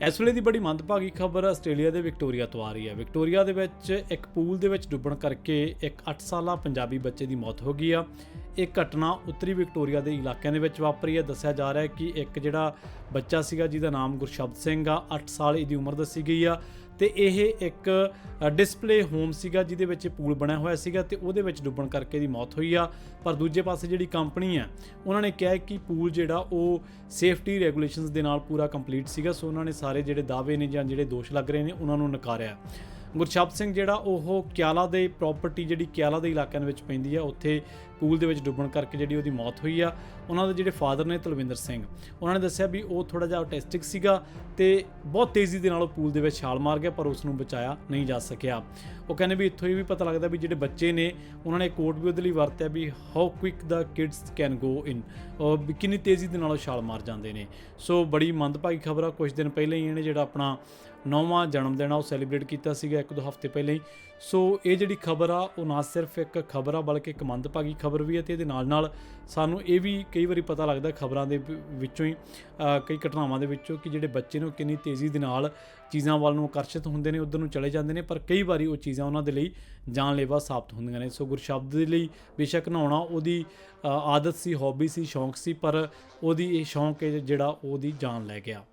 ਇਸ ਵੇਲੇ ਦੀ ਬੜੀ ਮੰਦਭਾਗੀ ਖਬਰ ਆਸਟ੍ਰੇਲੀਆ ਦੇ ਵਿਕਟੋਰੀਆ ਤੋਂ ਆ ਰਹੀ ਹੈ। ਵਿਕਟੋਰੀਆ ਦੇ ਵਿੱਚ ਇੱਕ ਪੂਲ ਦੇ ਵਿੱਚ ਡੁੱਬਣ ਕਰਕੇ ਇੱਕ 8 ਸਾਲਾ ਪੰਜਾਬੀ ਬੱਚੇ ਦੀ ਮੌਤ ਹੋ ਗਈ ਆ। ਇਹ ਘਟਨਾ ਉੱਤਰੀ ਵਿਕਟੋਰੀਆ ਦੇ ਇਲਾਕਿਆਂ ਦੇ ਵਿੱਚ ਵਾਪਰੀ ਹੈ। ਦੱਸਿਆ ਜਾ ਰਿਹਾ ਹੈ ਕਿ ਇੱਕ ਜਿਹੜਾ ਬੱਚਾ ਸੀਗਾ ਜਿਹਦਾ ਨਾਮ ਗੁਰਸ਼ਬਦ ਸਿੰਘ ਆ, 8 ਸਾਲ ਇਹਦੀ ਉਮਰ ਦੱਸੀ ਗਈ ਆ ਤੇ ਇਹ ਇੱਕ ਡਿਸਪਲੇ ਹੋਮ ਸੀਗਾ ਜਿਹਦੇ ਵਿੱਚ ਪੂਲ ਬਣਿਆ ਹੋਇਆ ਸੀਗਾ ਤੇ ਉਹਦੇ ਵਿੱਚ ਡੁੱਬਣ ਕਰਕੇ ਦੀ ਮੌਤ ਹੋਈ ਆ। ਪਰ ਦੂਜੇ ਪਾਸੇ ਜਿਹੜੀ ਕੰਪਨੀ ਆ ਉਹਨਾਂ ਨੇ ਕਿਹਾ ਕਿ ਪੂਲ ਜਿਹੜਾ ਉਹ ਸੇਫਟੀ ਰੈਗੂਲੇਸ਼ਨਸ ਦੇ ਨਾਲ ਪੂਰਾ ਕੰਪਲੀਟ ਸੀਗਾ। ਸੋ ਉਹਨਾਂ ਨੇ ਸਾਰੇ ਜਿਹੜੇ ਦਾਅਵੇ ਨੇ ਜਾਂ ਜਿਹੜੇ ਦੋਸ਼ ਲੱਗ ਰਹੇ ਨੇ ਉਹਨਾਂ ਨੂੰ ਨਕਾਰਿਆ। ਗੁਰਸ਼ਬਦ ਸਿੰਘ ਜਿਹੜਾ ਉਹ ਕਿਆਲਾ ਦੇ ਪ੍ਰੋਪਰਟੀ ਜਿਹੜੀ ਕਿਆਲਾ ਦੇ ਇਲਾਕਿਆਂ ਦੇ ਵਿੱਚ ਪੈਂਦੀ ਆ, ਉੱਥੇ ਪੂਲ ਦੇ ਵਿੱਚ ਡੁੱਬਣ ਕਰਕੇ ਜਿਹੜੀ ਉਹਦੀ ਮੌਤ ਹੋਈ ਆ। ਉਹਨਾਂ ਦੇ ਜਿਹੜੇ ਫਾਦਰ ਨੇ ਤਲਵਿੰਦਰ ਸਿੰਘ, ਉਹਨਾਂ ਨੇ ਦੱਸਿਆ ਵੀ ਉਹ ਥੋੜ੍ਹਾ ਜਿਹਾ ਆਟਿਸਟਿਕ ਸੀਗਾ ਤੇ ਬਹੁਤ ਤੇਜ਼ੀ ਦੇ ਨਾਲ ਉਹ ਪੂਲ ਦੇ ਵਿੱਚ ਛਾਲ ਮਾਰ ਗਿਆ ਪਰ ਉਸ ਨੂੰ ਬਚਾਇਆ ਨਹੀਂ ਜਾ ਸਕਿਆ। ਉਹ ਕਹਿੰਦੇ ਵੀ ਇੱਥੋਂ ਇਹ ਵੀ ਪਤਾ ਲੱਗਦਾ ਵੀ ਜਿਹੜੇ ਬੱਚੇ ਨੇ ਉਹਨਾਂ ਨੇ ਕੋਡ ਵੀ ਉਹਦੇ ਲਈ ਵਰਤਿਆ ਵੀ how quick the kids can go in, ਵੀ ਕਿੰਨੀ ਤੇਜ਼ੀ ਦੇ ਨਾਲ ਉਹ ਛਾਲ ਮਾਰ ਜਾਂਦੇ ਨੇ। ਸੋ ਬੜੀ ਮੰਦਭਾਗੀ ਖਬਰ ਆ। ਕੁਝ ਦਿਨ ਪਹਿਲਾਂ ਹੀ ਇਹਨੇ ਜਿਹੜਾ ਆਪਣਾ 9ਵਾਂ ਜਨਮ ਦਿਨ ਆ ਉਹ ਸੈਲੀਬ੍ਰੇਟ ਕੀਤਾ ਸੀਗਾ 1-2 ਹਫ਼ਤੇ ਪਹਿਲਾਂ ਹੀ। ਸੋ ਇਹ ਜਿਹੜੀ ਖਬਰ ਆ ਉਹ ਨਾ ਸਿਰਫ ਇੱਕ ਖਬਰ ਆ ਬਲਕਿ ਇੱਕ ਮੰਦਭਾਗੀ ਖਬਰ ਵੀ ਹੈ ਤੇ ਇਹਦੇ ਨਾਲ ਸਾਨੂੰ ਇਹ ਵੀ ਕਈ ਵਾਰੀ ਪਤਾ ਲੱਗਦਾ ਖਬਰਾਂ ਦੇ ਵਿੱਚੋਂ ਹੀ ਕਈ ਘਟਨਾਵਾਂ ਦੇ ਵਿੱਚੋਂ ਕਿ ਜਿਹੜੇ ਬੱਚੇ ਨੇ ਉਹ ਕਿੰਨੀ ਤੇਜ਼ੀ ਦੇ ਨਾਲ ਚੀਜ਼ਾਂ ਵੱਲ ਨੂੰ ਆਕਰਸ਼ਿਤ ਹੁੰਦੇ ਨੇ, ਉੱਧਰ ਨੂੰ ਚਲੇ ਜਾਂਦੇ ਨੇ, ਪਰ ਕਈ ਵਾਰੀ ਉਹ ਚੀਜ਼ਾਂ ਉਹਨਾਂ ਦੇ ਲਈ ਜਾਨਲੇਵਾ ਸਾਬਤ ਹੁੰਦੀਆਂ ਨੇ। ਸੋ ਗੁਰਸ਼ਬਦ ਦੇ ਲਈ ਬੇਸ਼ੱਕ ਨਹਾਉਣਾ ਉਹਦੀ ਆਦਤ ਸੀ, ਹੌਬੀ ਸੀ, ਸ਼ੌਂਕ ਸੀ, ਪਰ ਉਹਦੀ ਇਹ ਸ਼ੌਂਕ ਜਿਹੜਾ ਉਹਦੀ ਜਾਨ ਲੈ ਗਿਆ।